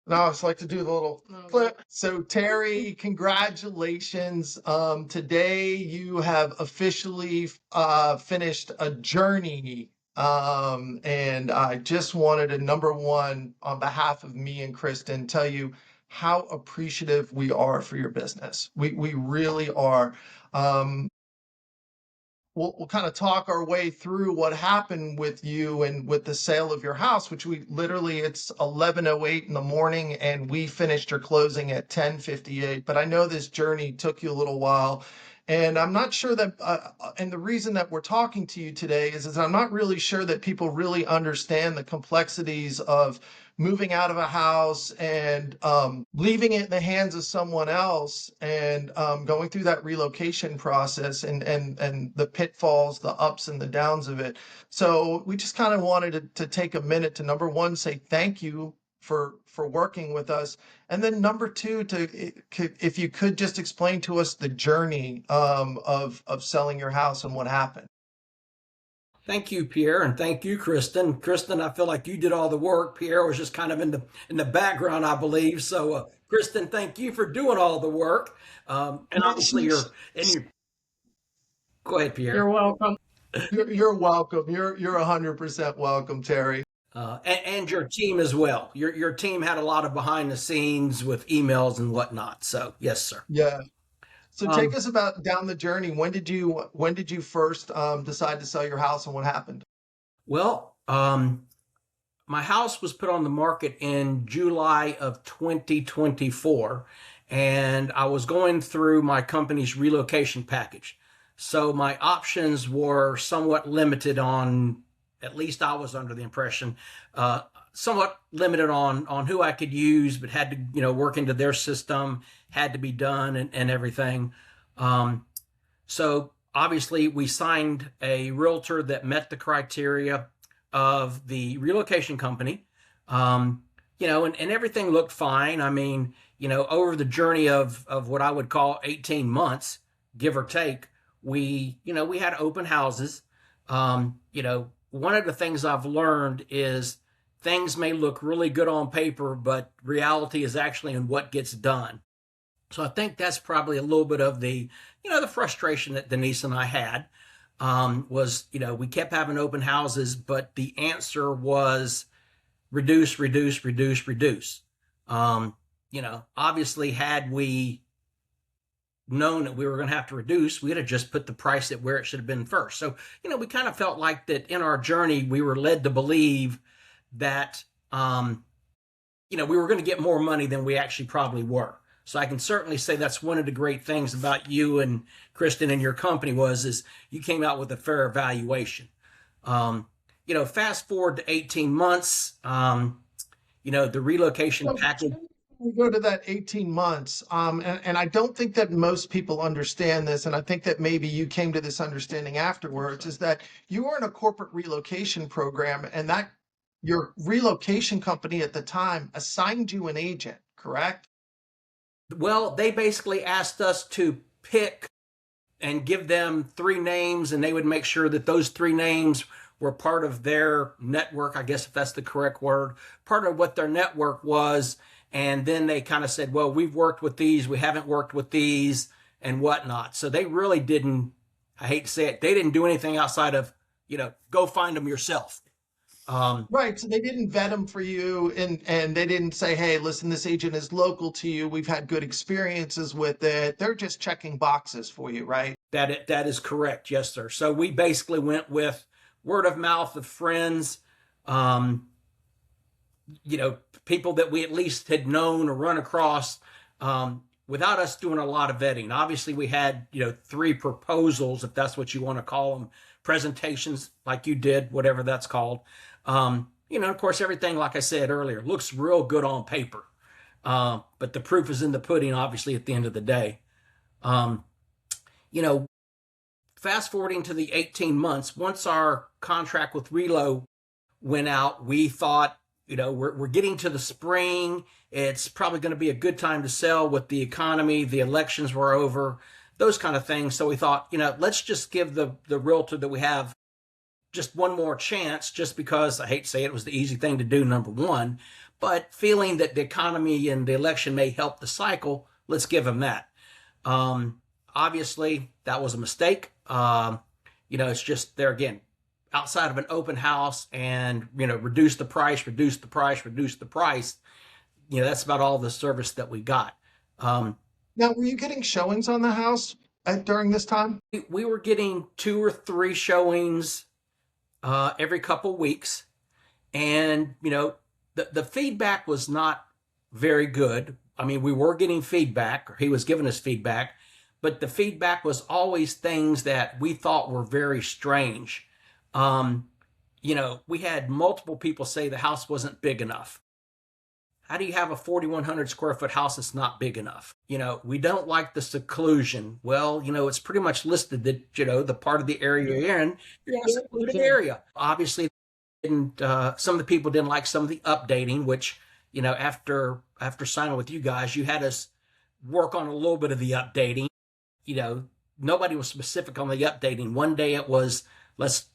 Now I just like to do the little clip. So Terry, congratulations. Today you have officially finished a journey. And I just wanted to, number one, on behalf of me and Kristin, tell you how appreciative we are for your business. We really are. Um, we'll kind of talk our way through what happened with you and with the sale of your house, which we literally, it's 11:08 in the morning and we finished your closing at 10:58. But I know this journey took you a little while. And I'm not sure that, and the reason that we're talking to you today is I'm not really sure that people really understand the complexities of moving out of a house and leaving it in the hands of someone else and going through that relocation process and the pitfalls, the ups and the downs of it. So we just kind of wanted to take a minute to, number one, say thank you for working with us, and then number two, if you could just explain to us the journey of selling your house and what happened. Thank you, Pierre, and thank you, Kristin. Kristin, I feel like you did all the work. Pierre was just kind of in the background, I believe. So, Kristin, thank you for doing all the work. And obviously, go ahead, You're Pierre. welcome. You're welcome. You're 100% welcome, Terry. And your team as well. Your team had a lot of behind the scenes with emails and whatnot. So, yes, sir. Yeah. So take Um, us about down the journey. When did you first decide to sell your house and what happened? well, my house was put on the market in July of 2024, and I was going through my company's relocation package. So my options were somewhat limited on, at least I was under the impression, uh, somewhat limited on who I could use, but had to, work into their system, had to be done and everything. Um, so obviously, we signed a realtor that met the criteria of the relocation company. And everything looked fine. I mean, over the journey of what I would call 18 months, give or take, we had open houses. One of the things I've learned is things may look really good on paper, but reality is actually in what gets done. So I think that's probably a little bit of the frustration that Denise and I had, was, we kept having open houses, but the answer was reduce, reduce, reduce, reduce. Obviously, had we known that we were going to have to reduce, we'd have just put the price at where it should have been first. So, we kind of felt like that in our journey, we were led to believe that, we were going to get more money than we actually probably were. So I can certainly say that's one of the great things about you and Kristin and your company is you came out with a fair evaluation. Fast forward to 18 months, the relocation So package. we go to that 18 months, and I don't think that most people understand this, and I think that maybe you came to this understanding afterwards, is that you were in a corporate relocation program, and that your relocation company at the time assigned you an agent, correct? Well, they basically asked us to pick and give them three names, and they would make sure that those three names were part of their network, I guess if that's the correct word, part of what their network was. And then they kind of said, well, we've worked with these, we haven't worked with these, and whatnot. So they really didn't, I hate to say it, they didn't do anything outside of, go find them yourself. Right. So they didn't vet them for you, and they didn't say, hey, listen, this agent is local to you. We've had good experiences with it. They're just checking boxes for you, right? That is correct. Yes, sir. So we basically went with word of mouth of friends, um, people that we at least had known or run across, without us doing a lot of vetting. Obviously, we had, three proposals, if that's what you want to call them, presentations like you did, whatever that's called. Of course, everything, like I said earlier, looks real good on paper. But the proof is in the pudding, obviously, at the end of the day. Um, you know, Fast forwarding to the 18 months, once our contract with Relo went out, we thought, we're getting to the spring. It's probably going to be a good time to sell with the economy. The elections were over, those kind of things. So we thought, let's just give the realtor that we have just one more chance, just because I hate to say it was the easy thing to do, number one. but feeling that the economy and the election may help the cycle, let's give them that. Obviously, that was a mistake. It's just there again, outside of an open house and, reduce the price, reduce the price, reduce the price. That's about all the service that we got. Now, were you getting showings on the house during this time? We were getting 2 or 3 showings every couple weeks. And, the feedback was not very good. I mean, we were getting feedback, or he was giving us feedback, but the feedback was always things that we thought were very strange. We had multiple people say the house wasn't big enough. How do you have a 4,100 square foot house that's not big enough? We don't like the seclusion. Well, it's pretty much listed that, the part of the area you're in a secluded area. Obviously, some of the people didn't like some of the updating, which, after signing with you guys, you had us work on a little bit of the updating. Nobody was specific on the updating. One day it was, let's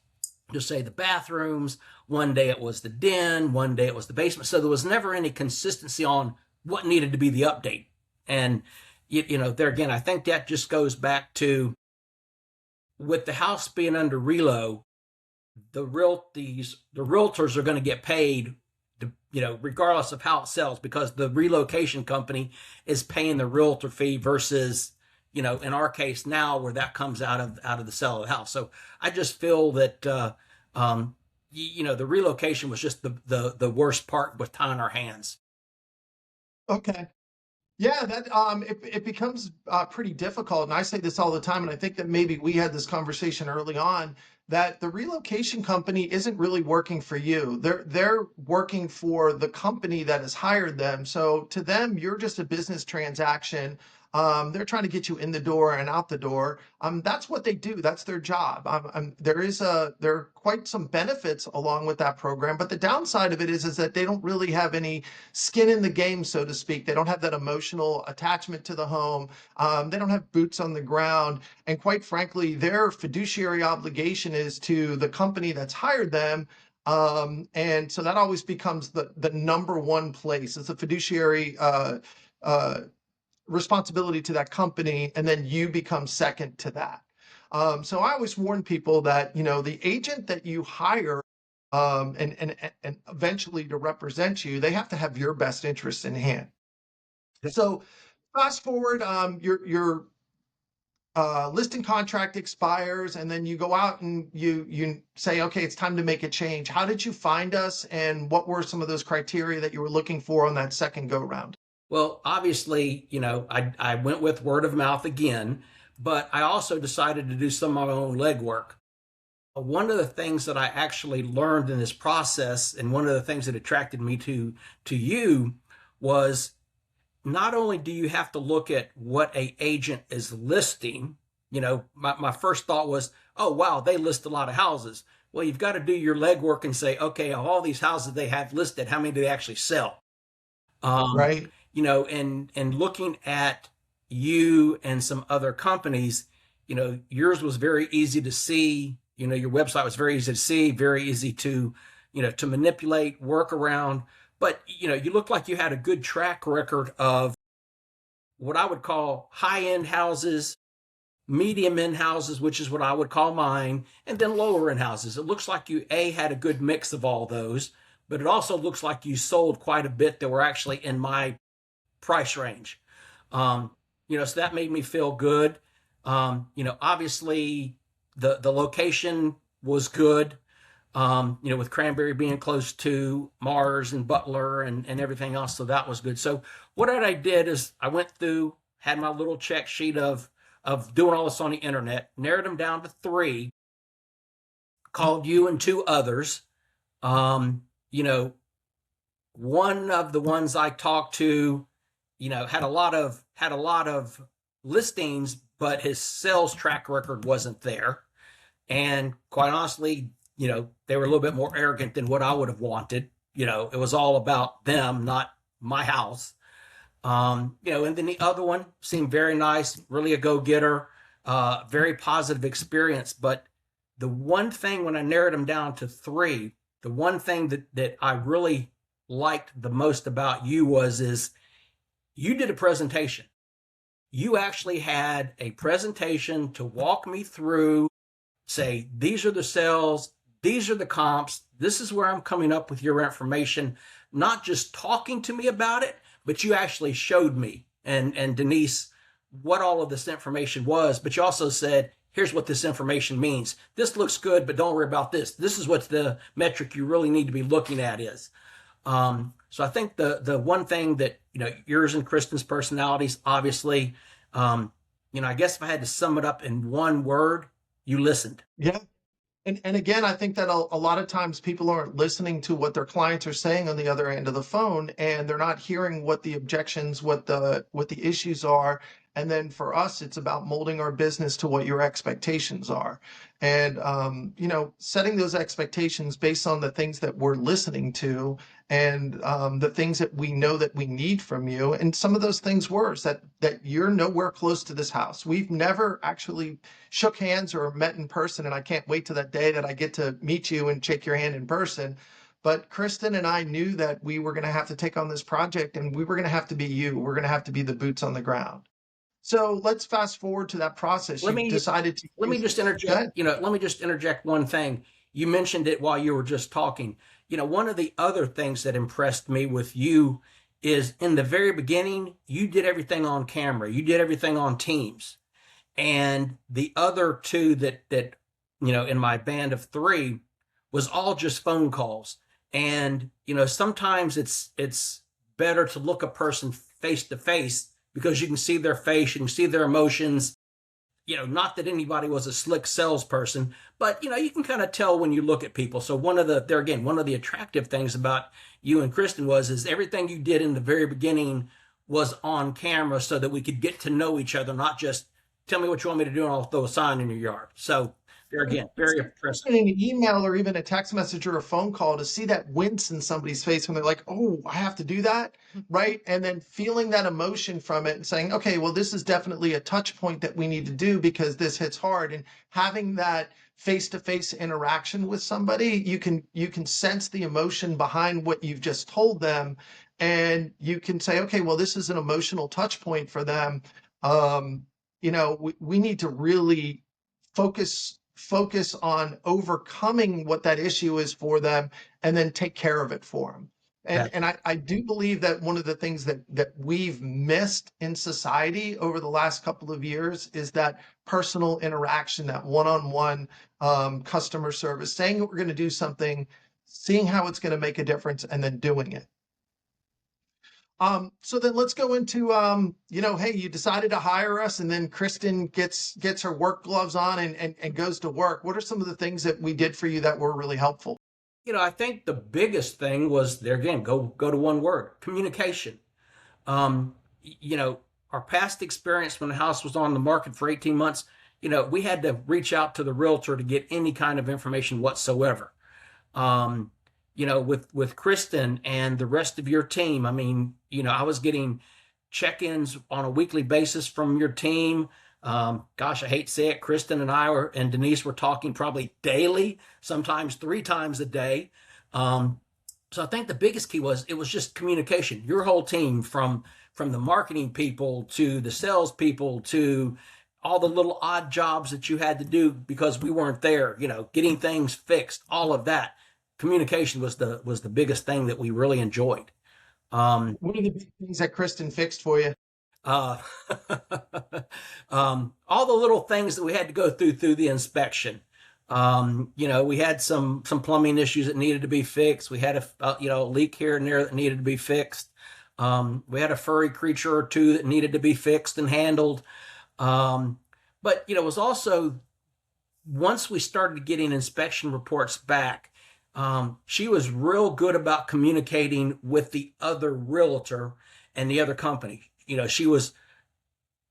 just say, the bathrooms. One day it was the den. One day it was the basement. So there was never any consistency on what needed to be the update. And, there again, I think that just goes back to, with the house being under relo, the realtors are going to get paid, regardless of how it sells, because the relocation company is paying the realtor fee versus, in our case now, where that comes out of the sale of the house. So I just feel that, the relocation was just the worst part with tying our hands. Okay. Yeah, that it becomes pretty difficult, and I say this all the time, and I think that maybe we had this conversation early on, that the relocation company isn't really working for you. They're working for the company that has hired them. So to them, you're just a business transaction. They're trying to get you in the door and out the door. That's what they do. That's their job. There are quite some benefits along with that program, but the downside of it is that they don't really have any skin in the game, so to speak. They don't have that emotional attachment to the home. They don't have boots on the ground, and quite frankly, their fiduciary obligation is to the company that's hired them. And so that always becomes the number one place. It's a fiduciary responsibility to that company, and then you become second to that. So I always warn people that, the agent that you hire, and eventually to represent you, they have to have your best interests in hand. So fast forward, your listing contract expires, and then you go out and you say, okay, it's time to make a change. How did you find us, and what were some of those criteria that you were looking for on that second go round? Well, obviously, I went with word of mouth again, but I also decided to do some of my own legwork. One of the things that I actually learned in this process, and one of the things that attracted me to you, was not only do you have to look at what an agent is listing. My first thought was, oh, wow, they list a lot of houses. Well, you've got to do your legwork and say, okay, of all these houses they have listed, how many do they actually sell? Right. And looking at you and some other companies, yours was very easy to see. Your website was very easy to see, very easy to, to manipulate, work around. But, you looked like you had a good track record of what I would call high-end houses, medium-end houses, which is what I would call mine, and then lower-end houses. It looks like you, had a good mix of all those, but it also looks like you sold quite a bit that were actually in my price range. So that made me feel good. Obviously the location was good. With Cranberry being close to Mars and Butler and everything else. So that was good. So what I did is I went through, had my little check sheet of doing all this on the internet, narrowed them down to 3, called you and 2 others. One of the ones I talked to, had a lot of listings, but his sales track record wasn't there. And quite honestly, they were a little bit more arrogant than what I would have wanted. It was all about them, not my house. And then the other one seemed very nice, really a go-getter, very positive experience. But the one thing, when I narrowed them down to 3, the one thing that I really liked the most about you is you did a presentation. You actually had a presentation to walk me through, say, these are the sales, these are the comps, this is where I'm coming up with your information, not just talking to me about it, but you actually showed me and Denise what all of this information was, but you also said, here's what this information means. This looks good, but don't worry about this. This is what the metric you really need to be looking at is. So I think the one thing that, yours and Kristin's personalities, obviously, I guess if I had to sum it up in one word, you listened. Yeah. And again, I think that a lot of times people aren't listening to what their clients are saying on the other end of the phone, and they're not hearing what the objections, what the issues are. And then for us, it's about molding our business to what your expectations are. And setting those expectations based on the things that we're listening to, and the things that we know that we need from you. And some of those things were that you're nowhere close to this house. We've never actually shook hands or met in person, and I can't wait to that day that I get to meet you and shake your hand in person. But Kristin and I knew that we were going to have to take on this project, and we were going to have to be you. We're going to have to be the boots on the ground. So let's fast forward to that process. Let You me decided to let me just interject. Let me just interject one thing. You mentioned it while you were just talking. One of the other things that impressed me with you is in the very beginning, you did everything on camera. You did everything on Teams. And the other two that in my band of three was all just phone calls. And sometimes it's better to look a person face to face because you can see their face, you can see their emotions. Not that anybody was a slick salesperson, but you can kind of tell when you look at people. So one of the attractive things about you and Kristin is everything you did in the very beginning was on camera so that we could get to know each other, not just tell me what you want me to do and I'll throw a sign in your yard. So there again, very impressive. An email or even a text message or a phone call, to see that wince in somebody's face when they're like, oh, I have to do that, right? And then feeling that emotion from it and saying, okay, well, this is definitely a touch point that we need to do because this hits hard. And having that face-to-face interaction with somebody, you can sense the emotion behind what you've just told them. And you can say, okay, well, this is an emotional touch point for them. We need to really focus on overcoming what that issue is for them, and then take care of it for them. And I do believe that one of the things that we've missed in society over the last couple of years is that personal interaction, that one-on-one customer service, saying that we're going to do something, seeing how it's going to make a difference, and then doing it. So then let's go into, hey, you decided to hire us, and then Kristin gets her work gloves on and goes to work. What are some of the things that we did for you that were really helpful? I think the biggest thing was, there again, go to one word: communication. Our past experience when the house was on the market for 18 months, we had to reach out to the realtor to get any kind of information whatsoever. With Kristin and the rest of your team, I was getting check-ins on a weekly basis from your team. Gosh, I hate to say it, Kristin and I and Denise were talking probably daily, sometimes 3 times a day. So I think the biggest key it was just communication. Your whole team, from the marketing people to the sales people to all the little odd jobs that you had to do because we weren't there, getting things fixed, all of that. Communication was the biggest thing that we really enjoyed. What are the big things that Kristin fixed for you? All the little things that we had to go through the inspection. We had some plumbing issues that needed to be fixed. We had a leak here and there that needed to be fixed. We had a furry creature or two that needed to be fixed and handled. But it was also, once we started getting inspection reports back, she was real good about communicating with the other realtor and the other company. She was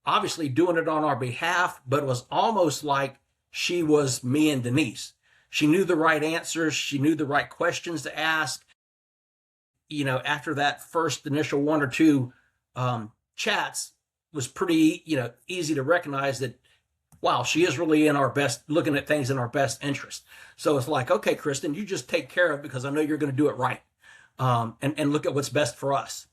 obviously doing it on our behalf, but it was almost like she was me and Denise. She knew the right answers. She knew the right questions to ask. After that first initial 1 or 2 chats, was pretty, easy to recognize that, wow, she is really looking at things in our best interest. So it's like, okay, Kristin, you just take care of it because I know you're going to do it right. and look at what's best for us.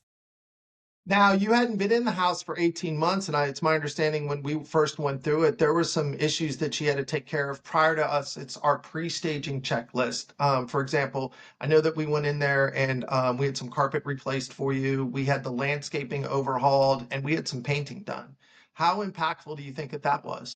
Now, you hadn't been in the house for 18 months, and it's my understanding when we first went through it, there were some issues that she had to take care of prior to us. It's our pre-staging checklist. For example, I know that we went in there and we had some carpet replaced for you. We had the landscaping overhauled, and we had some painting done. How impactful do you think that that was?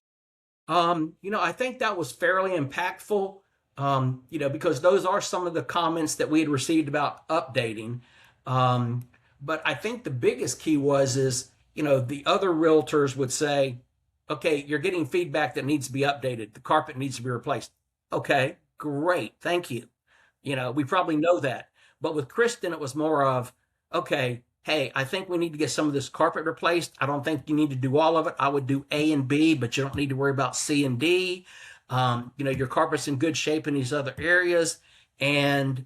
I think that was fairly impactful, because those are some of the comments that we had received about updating. Um, but I think the biggest key is, the other realtors would say, okay, you're getting feedback that needs to be updated. The carpet needs to be replaced. Okay, great. Thank you. We probably know that. But with Kristin, it was more of, okay, hey, I think we need to get some of this carpet replaced. I don't think you need to do all of it. I would do A and B, but you don't need to worry about C and D. Your carpet's in good shape in these other areas. And,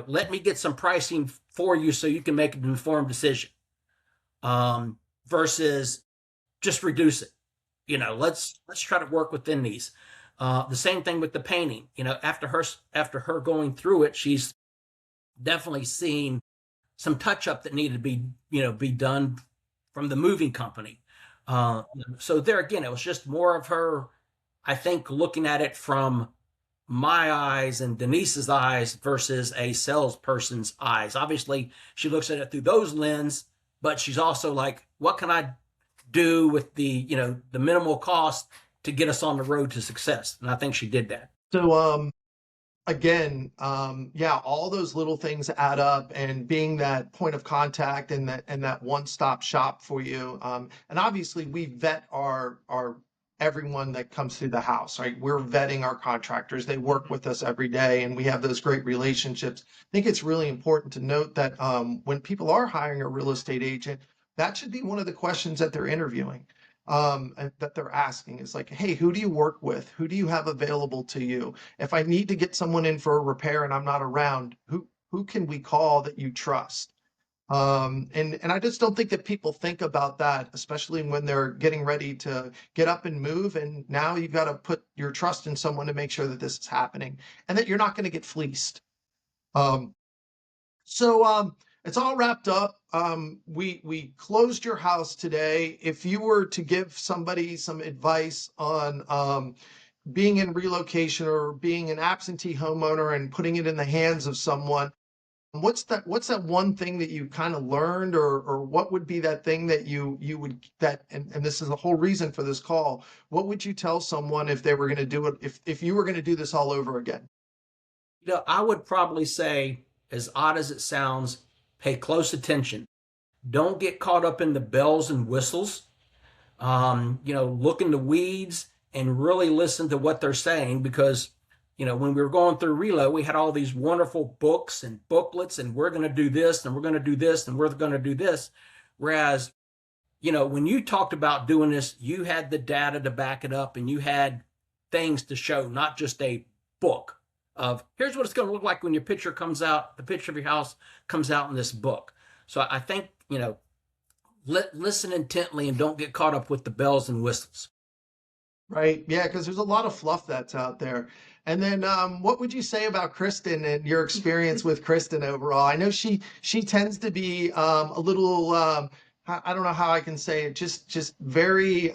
let me get some pricing for you so you can make an informed decision, versus just reduce it. Let's try to work within these. The same thing with the painting. After her going through it, she's definitely seen some touch up that needed to be done from the moving company. So there again, it was just more of her, I think, looking at it from my eyes and Denise's eyes versus a salesperson's eyes. Obviously, she looks at it through those lens, but she's also like, what can I do with the minimal cost to get us on the road to success? And I think she did that. So, again, yeah, all those little things add up, and being that point of contact and that one-stop shop for you. And obviously we vet our everyone that comes through the house, right? We're vetting our contractors. They work with us every day and we have those great relationships. I think it's really important to note that when people are hiring a real estate agent, that should be one of the questions that they're interviewing. And that they're asking is like, hey, who do you work with? Who do you have available to you? If I need to get someone in for a repair and I'm not around, who can we call that you trust? And I just don't think that people think about that, especially when they're getting ready to get up and move. And now you've got to put your trust in someone to make sure that this is happening and that you're not going to get fleeced. Um, so it's all wrapped up. We closed your house today. If you were to give somebody some advice on being in relocation or being an absentee homeowner and putting it in the hands of someone, what's that one thing that you kind of learned, or what would be that thing that you would that and this is the whole reason for this call. What would you tell someone if they were going to do it, if you were going to do this all over again? I would probably say, as odd as it sounds, pay close attention. Don't get caught up in the bells and whistles. Look in the weeds and really listen to what they're saying, because when we were going through Relo, we had all these wonderful books and booklets, and we're going to do this, and we're going to do this, and we're going to do this. Whereas, when you talked about doing this, you had the data to back it up, and you had things to show, not just a book of here's what it's going to look like when your picture comes out, the picture of your house comes out in this book. So I think, listen intently and don't get caught up with the bells and whistles. Right. Yeah, because there's a lot of fluff that's out there. And then what would you say about Kristin and your experience with Kristin overall? I know she tends to be a little I don't know how I can say it, just very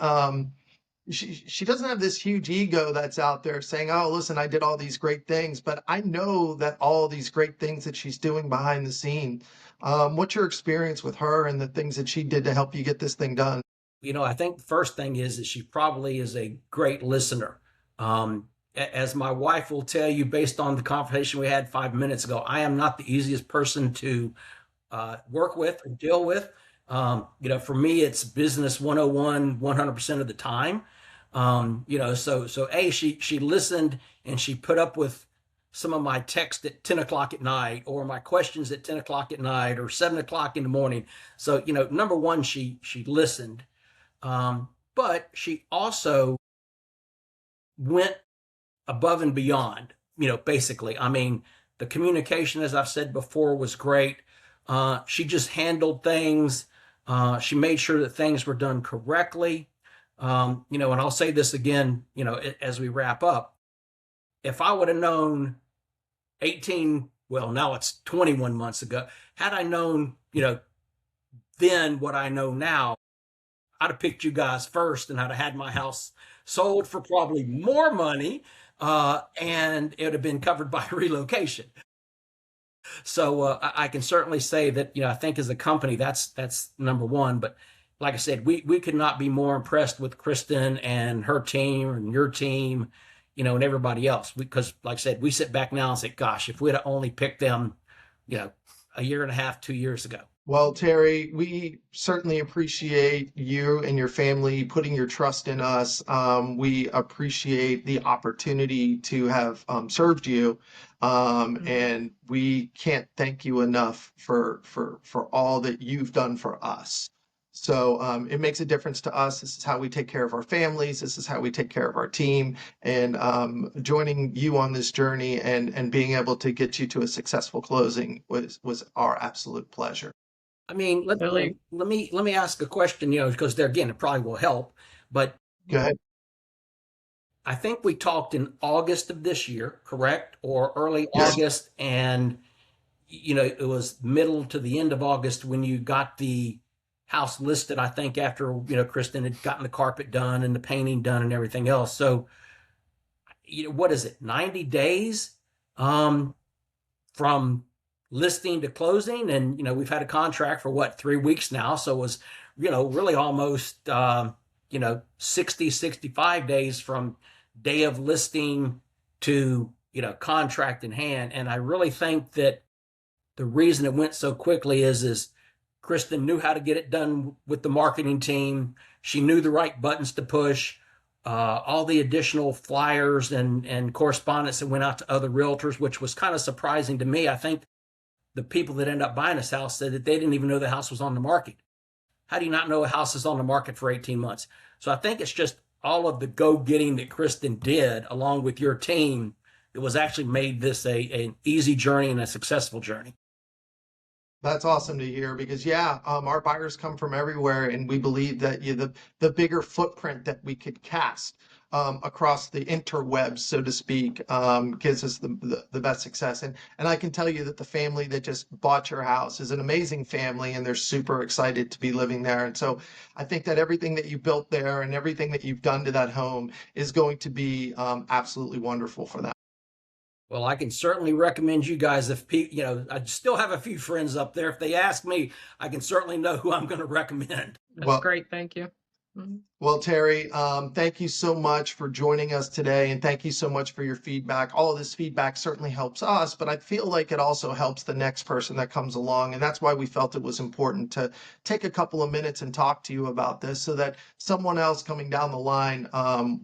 she doesn't have this huge ego that's out there saying, "Oh, listen, I did all these great things," but I know that all these great things that she's doing behind the scene. What's your experience with her and the things that she did to help you get this thing done? I think the first thing is that she probably is a great listener. As my wife will tell you, based on the conversation we had 5 minutes ago, I am not the easiest person to work with or deal with. For me, it's business 101, 100% of the time. She listened and she put up with some of my text at 10 o'clock at night, or my questions at 10 o'clock at night, or 7 o'clock in the morning. So, number one, she listened. But she also went above and beyond, basically. I mean, the communication, as I've said before, was great. She just handled things. She made sure that things were done correctly. And I'll say this again, as we wrap up. If I would have known 18 well, now it's 21 months ago. Had I known, then what I know now, I'd have picked you guys first, and I'd have had my house sold for probably more money, and it would have been covered by relocation. So I can certainly say that, I think as a company, that's number one. But like I said, we could not be more impressed with Kristin and her team and your team, and everybody else. Because like I said, we sit back now and say, gosh, if we'd have only picked them, a year and a half, 2 years ago. Well, Terry, we certainly appreciate you and your family putting your trust in us. We appreciate the opportunity to have served you, and we can't thank you enough for all that you've done for us. So it makes a difference to us. This is how we take care of our families. This is how we take care of our team. And joining you on this journey and being able to get you to a successful closing was our absolute pleasure. I mean, let me ask a question, because there again, it probably will help. But Go ahead. I think we talked in August of this year, correct? Or early Yes. August, and it was middle to the end of August when you got the house listed, I think, after, Kristin had gotten the carpet done and the painting done and everything else. So, what is it, 90 days from listing to closing? And, we've had a contract for 3 weeks now. So it was, really almost, 60, 65 days from day of listing to, contract in hand. And I really think that the reason it went so quickly is Kristin knew how to get it done with the marketing team. She knew the right buttons to push. All the additional flyers and correspondence that went out to other realtors, which was kind of surprising to me. I think the people that end up buying this house said that they didn't even know the house was on the market. How do you not know a house is on the market for 18 months? So I think it's just all of the go-getting that Kristin did along with your team that was actually made this an easy journey and a successful journey. That's awesome to hear because our buyers come from everywhere, and we believe that the bigger footprint that we could cast across the interwebs, so to speak, gives us the best success. And I can tell you that the family that just bought your house is an amazing family, and they're super excited to be living there. And so I think that everything that you built there and everything that you've done to that home is going to be absolutely wonderful for them. Well, I can certainly recommend you guys if I still have a few friends up there. If they ask me, I can certainly know who I'm going to recommend. That's great. Thank you. Well, Terry, thank you so much for joining us today, and thank you so much for your feedback. All of this feedback certainly helps us, but I feel like it also helps the next person that comes along, and that's why we felt it was important to take a couple of minutes and talk to you about this so that someone else coming down the line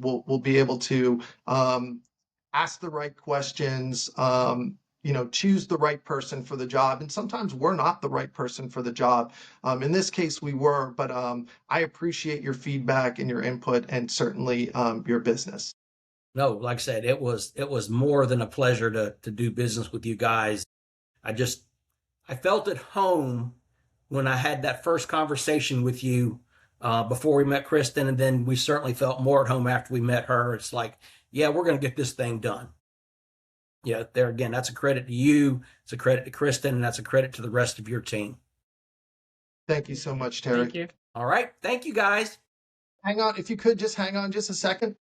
will be able to ask the right questions, choose the right person for the job. And sometimes we're not the right person for the job. In this case, we were, but I appreciate your feedback and your input and certainly your business. No, like I said, it was more than a pleasure to do business with you guys. I felt at home when I had that first conversation with you before we met Kristin, and then we certainly felt more at home after we met her. It's like, yeah, we're going to get this thing done. There again, that's a credit to you. It's a credit to Kristin, and that's a credit to the rest of your team. Thank you so much, Terry. Thank you. All right. Thank you, guys. Hang on. If you could just hang on just a second.